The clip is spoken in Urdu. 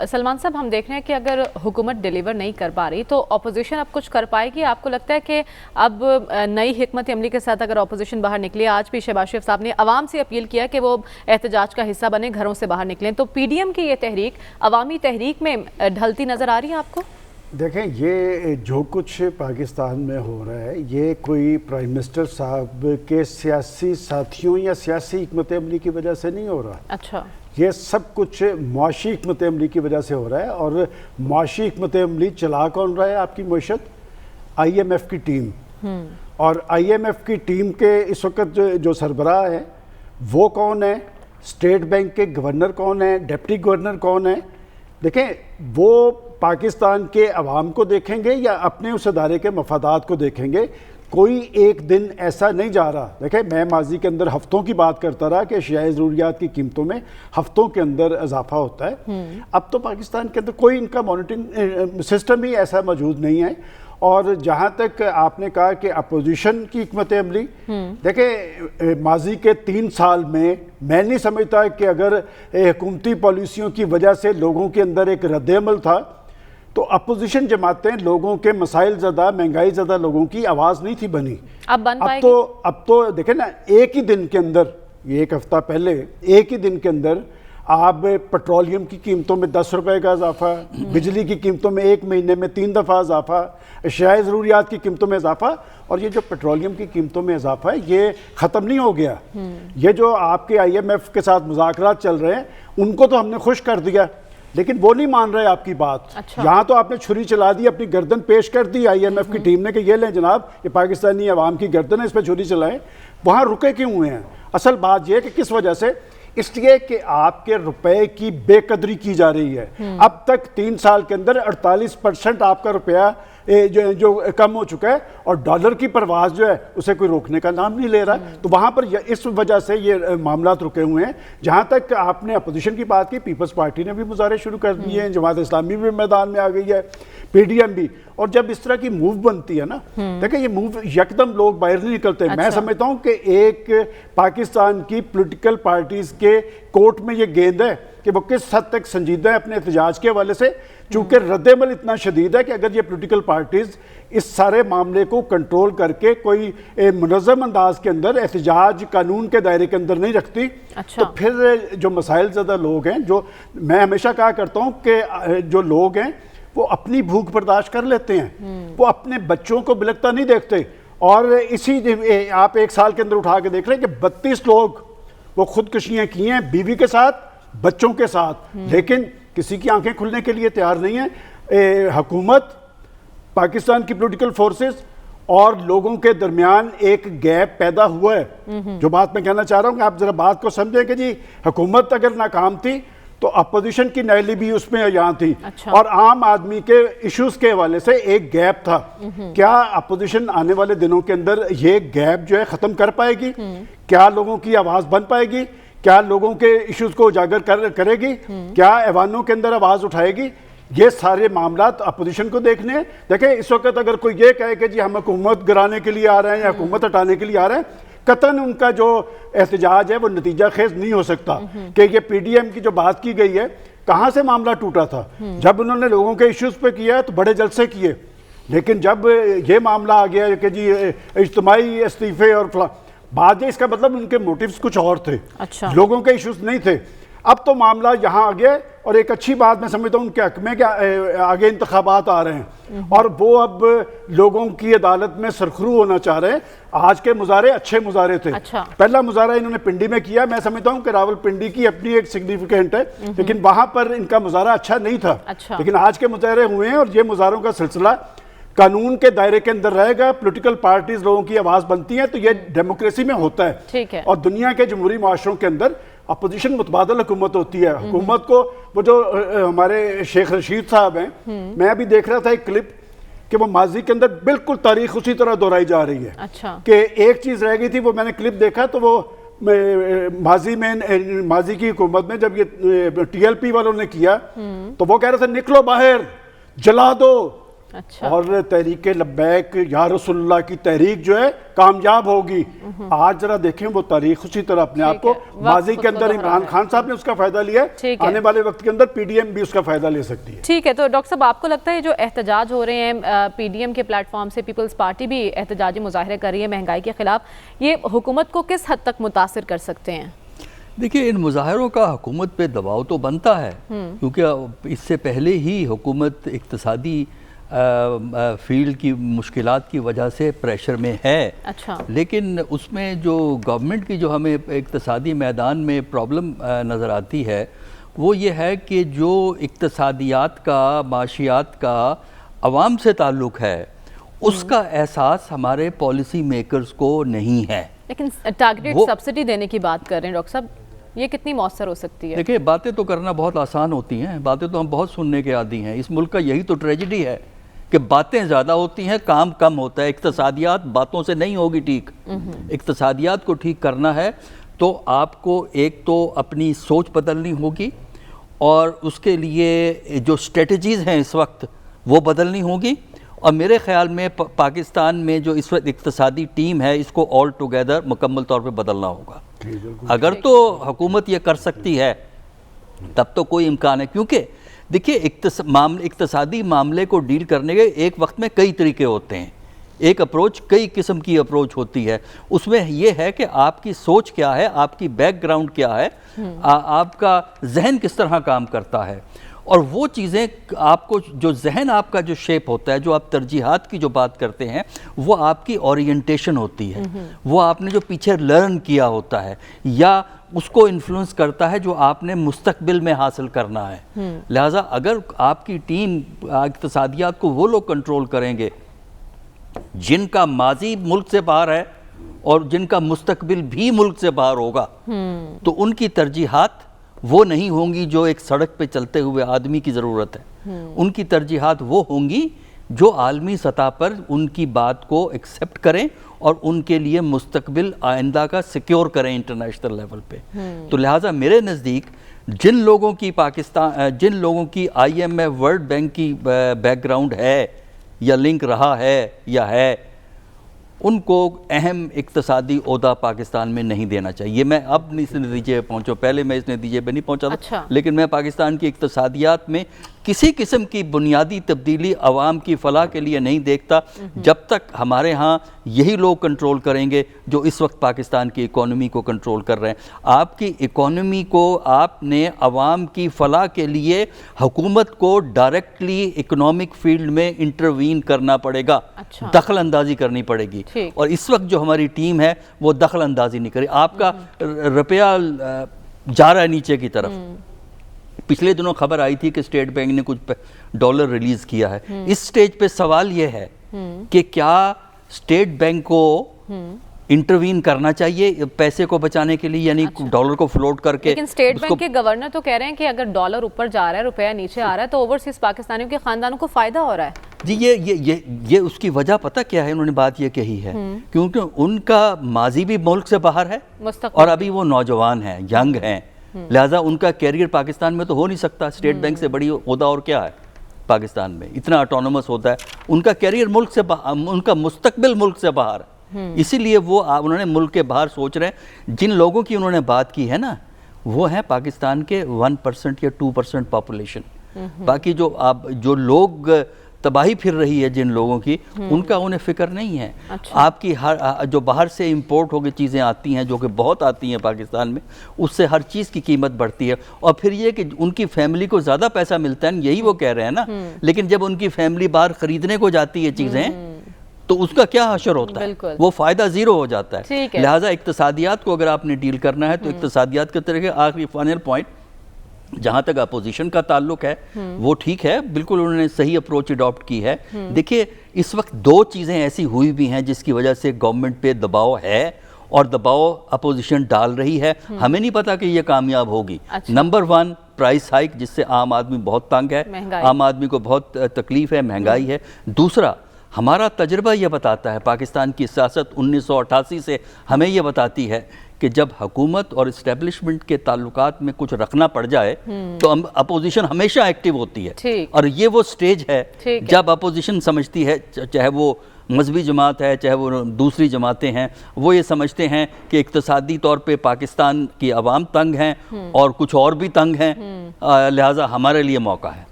سلمان صاحب ہم دیکھ رہے ہیں کہ اگر حکومت ڈیلیور نہیں کر پا رہی تو اپوزیشن اب کچھ کر پائے گی؟ آپ کو لگتا ہے کہ اب نئی حکمت عملی کے ساتھ اگر اپوزیشن باہر نکلی؟ آج بھی شہباز شریف صاحب نے عوام سے اپیل کیا کہ وہ احتجاج کا حصہ بنے، گھروں سے باہر نکلیں، تو پی ڈی ایم کی یہ تحریک عوامی تحریک میں ڈھلتی نظر آ رہی ہے آپ کو؟ دیکھیں، یہ جو کچھ پاکستان میں ہو رہا ہے یہ کوئی پرائم منسٹر صاحب کے سیاسی ساتھیوں یا سیاسی حکمت عملی کی وجہ سے نہیں ہو رہا۔ اچھا، یہ سب کچھ معاشی حکمت عملی کی وجہ سے ہو رہا ہے۔ اور معاشی حکمت عملی چلا کون رہا ہے آپ کی معیشت؟ آئی ایم ایف کی ٹیم۔ اور آئی ایم ایف کی ٹیم کے اس وقت جو سربراہ ہیں وہ کون ہے؟ اسٹیٹ بینک کے گورنر کون ہیں؟ ڈپٹی گورنر کون ہیں؟ دیکھیں، وہ پاکستان کے عوام کو دیکھیں گے یا اپنے اس ادارے کے مفادات کو دیکھیں گے؟ کوئی ایک دن ایسا نہیں جا رہا۔ دیکھیں، میں ماضی کے اندر ہفتوں کی بات کرتا رہا کہ اشیاء ضروریات کی قیمتوں میں ہفتوں کے اندر اضافہ ہوتا ہے۔ اب تو پاکستان کے اندر کوئی ان کا مانیٹرنگ سسٹم ہی ایسا موجود نہیں ہے۔ اور جہاں تک آپ نے کہا کہ اپوزیشن کی حکمت عملی، دیکھیں ماضی کے 3 سال میں نہیں سمجھتا کہ اگر حکومتی پالیسیوں کی وجہ سے لوگوں کے اندر ایک رد عمل تھا تو اپوزیشن جماعتیں لوگوں کے مسائل زدہ، مہنگائی زدہ لوگوں کی آواز نہیں تھی بنی۔ اب بن پائے گی؟ اب تو دیکھیں نا، ایک ہی دن کے اندر، یہ ایک ہفتہ پہلے ایک ہی دن کے اندر آپ پٹرولیم کی قیمتوں میں 10 روپے کا اضافہ، بجلی کی قیمتوں میں ایک مہینے میں 3 دفعہ اضافہ، اشیاء ضروریات کی قیمتوں میں اضافہ۔ اور یہ جو پٹرولیم کی قیمتوں میں اضافہ ہے یہ ختم نہیں ہو گیا۔ یہ جو آپ کے آئی ایم ایف کے ساتھ مذاکرات چل رہے ہیں ان کو تو ہم نے خوش کر دیا، لیکن وہ نہیں مان رہے آپ کی بات۔ یہاں تو آپ نے چھری چلا دی، اپنی گردن پیش کر دی آئی ایم ایف کی ٹیم نے کہ یہ لیں جناب، یہ پاکستانی عوام کی گردن ہے، اس پہ چھری چلائیں۔ وہاں رکے کیوں ہوئے ہیں؟ اصل بات یہ ہے کہ کس وجہ سے؟ اس لیے کہ آپ کے روپے کی بے قدری کی جا رہی ہے۔ اب تک 3 سال کے اندر 48% آپ کا روپیہ جو کم ہو چکا ہے، اور ڈالر کی پرواز جو ہے اسے کوئی روکنے کا نام نہیں لے رہا۔ تو وہاں پر اس وجہ سے یہ معاملات رکے ہوئے ہیں۔ جہاں تک آپ نے اپوزیشن کی بات کی، پیپلز پارٹی نے بھی مظاہرے شروع کر دیے ہیں، جماعت اسلامی بھی میدان میں آ گئی ہے، پی ڈی ایم بھی۔ اور جب اس طرح کی موو بنتی ہے نا، دیکھیں یہ موو یکدم لوگ باہر نہیں نکلتے۔ میں سمجھتا ہوں کہ ایک پاکستان کی پولیٹیکل پارٹیز کے کورٹ میں یہ گیند ہے کہ وہ کس حد تک سنجیدہ ہے اپنے احتجاج کے حوالے سے، چونکہ رد عمل اتنا شدید ہے کہ اگر یہ پولیٹیکل پارٹیز اس سارے معاملے کو کنٹرول کر کے کوئی منظم انداز کے اندر احتجاج قانون کے دائرے کے اندر نہیں رکھتی، تو پھر جو مسائل زدہ لوگ ہیں، جو میں ہمیشہ کہا کرتا ہوں کہ جو لوگ ہیں وہ اپنی بھوک برداشت کر لیتے ہیں، وہ اپنے بچوں کو بلکتا نہیں دیکھتے۔ اور اسی آپ 1 سال کے اندر اٹھا کے دیکھ رہے ہیں کہ 32 لوگ وہ خودکشیاں کی ہیں، بیوی کے ساتھ، بچوں کے ساتھ، لیکن کسی کی آنکھیں کھلنے کے لیے تیار نہیں ہیں۔ حکومت، پاکستان کی پولیٹیکل فورسز اور لوگوں کے درمیان ایک گیپ پیدا ہوا ہے۔ جو بات میں کہنا چاہ رہا ہوں کہ آپ ذرا بات کو سمجھیں کہ جی حکومت اگر ناکام تھی تو اپوزیشن کی نیلی بھی اس میں یہاں تھی، اور عام آدمی کے ایشوز کے حوالے سے ایک گیپ تھا۔ کیا اپوزیشن آنے والے دنوں کے اندر یہ گیپ جو ہے ختم کر پائے گی؟ کیا لوگوں کی آواز بن پائے گی؟ کیا لوگوں کے ایشوز کو اجاگر کرے گی؟ کیا ایوانوں کے اندر آواز اٹھائے گی؟ یہ سارے معاملات اپوزیشن کو دیکھنے ہیں۔ دیکھیں اس وقت اگر کوئی یہ کہے کہ جی ہم حکومت گرانے کے لیے آ رہے ہیں یا حکومت ہٹانے کے لیے آ رہے ہیں، قطعاً ان کا جو احتجاج ہے وہ نتیجہ خیز نہیں ہو سکتا۔ کہ یہ پی ڈی ایم کی جو بات کی گئی ہے، کہاں سے معاملہ ٹوٹا تھا؟ جب انہوں نے لوگوں کے ایشوز پہ کیا تو بڑے جلسے کیے، لیکن جب یہ معاملہ آ گیا کہ جی اجتماعی استعفے اور بات ہے، اس کا مطلب ان کے موٹیوز کچھ اور تھے، لوگوں کے ایشوز نہیں تھے۔ اب تو معاملہ یہاں آ گیا، اور ایک اچھی بات میں سمجھتا ہوں ان کے حق میں کہ آگے انتخابات آ رہے ہیں اور وہ اب لوگوں کی عدالت میں سرخرو ہونا چاہ رہے ہیں۔ آج کے مظاہرے اچھے مظاہرے تھے۔ پہلا مظاہرہ انہوں نے پنڈی میں کیا، میں سمجھتا ہوں کہ راول پنڈی کی اپنی ایک سگنیفیکنٹ ہے، لیکن وہاں پر ان کا مظاہرہ اچھا نہیں تھا۔ لیکن آج کے مظاہرے ہوئے ہیں، اور یہ مظاہروں کا سلسلہ قانون کے دائرے کے اندر رہے گا، پولیٹیکل پارٹیز لوگوں کی آواز بنتی ہیں، تو یہ ڈیموکریسی میں ہوتا ہے۔ اور دنیا کے جمہوری معاشروں کے اندر اپوزیشن متبادل حکومت ہوتی ہے۔ حکومت کو وہ جو ہمارے شیخ رشید صاحب ہیں، میں ابھی دیکھ رہا تھا ایک کلپ کہ وہ ماضی کے اندر بالکل تاریخ اسی طرح دہرائی جا رہی ہے کہ ایک چیز رہ گئی تھی، وہ میں نے کلپ دیکھا تو وہ ماضی کی حکومت میں جب یہ ٹی ایل پی والوں نے کیا تو وہ کہہ رہے تھے نکلو باہر، جلا دو، اچھا۔ اور تحریک لبیک یا رسول اللہ کی تحریک جو ہے کامیاب ہوگی۔ آج ذرا دیکھیں وہ تاریخ اسی طرح اپنے آپ کو ماضی کے اندر عمران خان صاحب نے اس کا فائدہ لیا ہے، آنے والے وقت کے اندر پی ڈی ایم بھی اس کا فائدہ لے سکتی ہے۔ ٹھیک ہے، تو ڈاکٹر صاحب آپ کو لگتا ہے جو احتجاج ہو رہے ہیں پی ڈی ایم کے پلیٹ فارم سے، پیپلز پارٹی بھی احتجاجی مظاہرے کر رہی ہے مہنگائی کے خلاف، یہ حکومت کو کس حد تک متاثر کر سکتے ہیں؟ دیکھیں ان مظاہروں کا حکومت پہ دباؤ تو بنتا ہے، کیونکہ اس سے پہلے ہی حکومت اقتصادی فیلڈ کی مشکلات کی وجہ سے پریشر میں ہے۔ اچھا۔ لیکن اس میں جو گورنمنٹ کی جو ہمیں اقتصادی میدان میں پرابلم نظر آتی ہے وہ یہ ہے کہ جو اقتصادیات کا، معاشیات کا عوام سے تعلق ہے اس کا احساس ہمارے پالیسی میکرز کو نہیں ہے۔ لیکن ٹارگیٹ سبسڈی دینے کی بات کر رہے ہیں ڈاکٹر صاحب، یہ کتنی مؤثر ہو سکتی ہے؟ دیکھیں باتیں تو کرنا بہت آسان ہوتی ہیں، باتیں تو ہم بہت سننے کے عادی ہیں، اس ملک کا یہی تو ٹریجڈی ہے کہ باتیں زیادہ ہوتی ہیں، کام کم ہوتا ہے۔ اقتصادیات باتوں سے نہیں ہوگی ٹھیک، اقتصادیات کو ٹھیک کرنا ہے تو آپ کو ایک تو اپنی سوچ بدلنی ہوگی، اور اس کے لیے جو اسٹریٹجیز ہیں اس وقت وہ بدلنی ہوگی، اور میرے خیال میں پاکستان میں جو اس وقت اقتصادی ٹیم ہے اس کو آل ٹوگیدر مکمل طور پہ بدلنا ہوگا۔ اگر تو حکومت یہ کر سکتی ہے تب تو کوئی امکان ہے، کیونکہ دیکھیے اقتصادی معاملے کو ڈیل کرنے کے ایک وقت میں کئی طریقے ہوتے ہیں، ایک اپروچ، کئی قسم کی اپروچ ہوتی ہے۔ اس میں یہ ہے کہ آپ کی سوچ کیا ہے، آپ کی بیک گراؤنڈ کیا ہے، آپ کا ذہن کس طرح کام کرتا ہے، اور وہ چیزیں آپ کو جو ذہن آپ کا جو شیپ ہوتا ہے، جو آپ ترجیحات کی جو بات کرتے ہیں، وہ آپ کی اورینٹیشن ہوتی ہے، وہ آپ نے جو پیچھے لرن کیا ہوتا ہے، یا اس کو انفلوئنس کرتا ہے جو آپ نے مستقبل میں حاصل کرنا ہے۔ لہٰذا اگر آپ کی ٹیم اقتصادیات کو وہ لوگ کنٹرول کریں گے جن کا ماضی ملک سے باہر ہے اور جن کا مستقبل بھی ملک سے باہر ہوگا، تو ان کی ترجیحات وہ نہیں ہوں گی جو ایک سڑک پہ چلتے ہوئے آدمی کی ضرورت ہے، ان کی ترجیحات وہ ہوں گی جو عالمی سطح پر ان کی بات کو ایکسیپٹ کریں اور ان کے لیے مستقبل آئندہ کا سیکیور کریں انٹرنیشنل لیول پہ۔ تو لہٰذا میرے نزدیک جن لوگوں کی I M F, world bank کی بیک گراؤنڈ ہے یا لنک رہا ہے یا ہے، ان کو اہم اقتصادی عہدہ پاکستان میں نہیں دینا چاہیے۔ میں اب اس نتیجے پہ پہنچا، پہلے میں اس نتیجے پہ نہیں پہنچا تھا، لیکن میں پاکستان کی اقتصادیات میں کسی قسم کی بنیادی تبدیلی عوام کی فلاح کے لیے نہیں دیکھتا جب تک ہمارے ہاں یہی لوگ کنٹرول کریں گے جو اس وقت پاکستان کی اکانومی کو کنٹرول کر رہے ہیں۔ آپ کی اکانومی کو آپ نے عوام کی فلاح کے لیے حکومت کو ڈائریکٹلی اکنامک فیلڈ میں انٹروین کرنا پڑے گا، دخل اندازی کرنی پڑے گی، اور اس وقت جو ہماری ٹیم ہے وہ دخل اندازی نہیں کرے۔ آپ کا روپیہ جا رہا ہے نیچے کی طرف، پچھلے دنوں خبر آئی تھی کہ اسٹیٹ بینک نے کچھ ڈالر ریلیز کیا ہے۔ اس سٹیج پہ سوال یہ ہے کہ کیا اسٹیٹ بینک کو انٹروین کرنا چاہیے پیسے کو بچانے کے لیے، یعنی ڈالر کو فلوٹ کر کے؟ لیکن اسٹیٹ بینک کے گورنر تو کہہ رہے ہیں کہ اگر ڈالر اوپر جا رہا ہے، روپیہ نیچے آ رہا ہے، تو اوورسیز پاکستانیوں کے خاندانوں کو فائدہ ہو رہا ہے۔ جی یہ اس کی وجہ پتہ کیا ہے؟ انہوں نے بات یہ کہی ہے کیونکہ ان کا ماضی بھی ملک سے باہر ہے اور ابھی وہ نوجوان ہیں، ینگ ہیں، لہٰذا ان کا کیریئر پاکستان میں تو ہو نہیں سکتا۔ اسٹیٹ بینک سے بڑی عہدہ اور کیا ہے پاکستان میں، اتنا آٹونومس ہوتا ہے، ان کا کیریئر ملک سے ان کا مستقبل ملک سے باہر ہے، اسی لیے انہوں نے ملک کے باہر سوچ رہے ہیں۔ جن لوگوں کی انہوں نے بات کی ہے نا، وہ ہیں پاکستان کے 1% یا 2% پاپولیشن۔ باقی جو لوگ تباہی پھر رہی ہے جن لوگوں کی، ان کا انہیں فکر نہیں ہے۔ آپ کی جو باہر سے امپورٹ ہو کے چیزیں آتی ہیں، جو کہ بہت آتی ہیں پاکستان میں، اس سے ہر چیز کی قیمت بڑھتی ہے، اور پھر یہ کہ ان کی فیملی کو زیادہ پیسہ ملتا ہے، یہی وہ کہہ رہے ہیں نا، لیکن جب ان کی فیملی باہر خریدنے کو جاتی ہے چیزیں تو اس کا کیا حشر ہوتا ہے؟ وہ فائدہ زیرو ہو جاتا ہے۔ لہٰذا اقتصادیات کو اگر آپ نے ڈیل کرنا ہے تو اقتصادیات کے طریقے، آخری فائنل پوائنٹ جہاں تک اپوزیشن کا تعلق ہے، وہ ٹھیک ہے، بالکل انہوں نے صحیح اپروچ اڈاپٹ کی ہے۔ دیکھیے اس وقت دو چیزیں ایسی ہوئی بھی ہیں جس کی وجہ سے گورنمنٹ پہ دباؤ ہے اور دباؤ اپوزیشن ڈال رہی ہے، ہمیں نہیں پتا کہ یہ کامیاب ہوگی۔ نمبر 1 پرائس ہائک، جس سے عام آدمی بہت تنگ ہے، عام آدمی کو بہت تکلیف ہے، مہنگائی ہے۔ دوسرا، ہمارا تجربہ یہ بتاتا ہے، پاکستان کی سیاست 1988 سے ہمیں یہ بتاتی ہے کہ جب حکومت اور اسٹیبلشمنٹ کے تعلقات میں کچھ رکھنا پڑ جائے تو اپوزیشن ہمیشہ ایکٹیو ہوتی ہے، ٹھیک۔ اور یہ وہ سٹیج ہے ٹھیک ہے۔ جب اپوزیشن سمجھتی ہے، چاہے وہ مذہبی جماعت ہے چاہے وہ دوسری جماعتیں ہیں، وہ یہ سمجھتے ہیں کہ اقتصادی طور پہ پاکستان کی عوام تنگ ہیں اور کچھ اور بھی تنگ ہیں، لہٰذا ہمارے لیے موقع ہے۔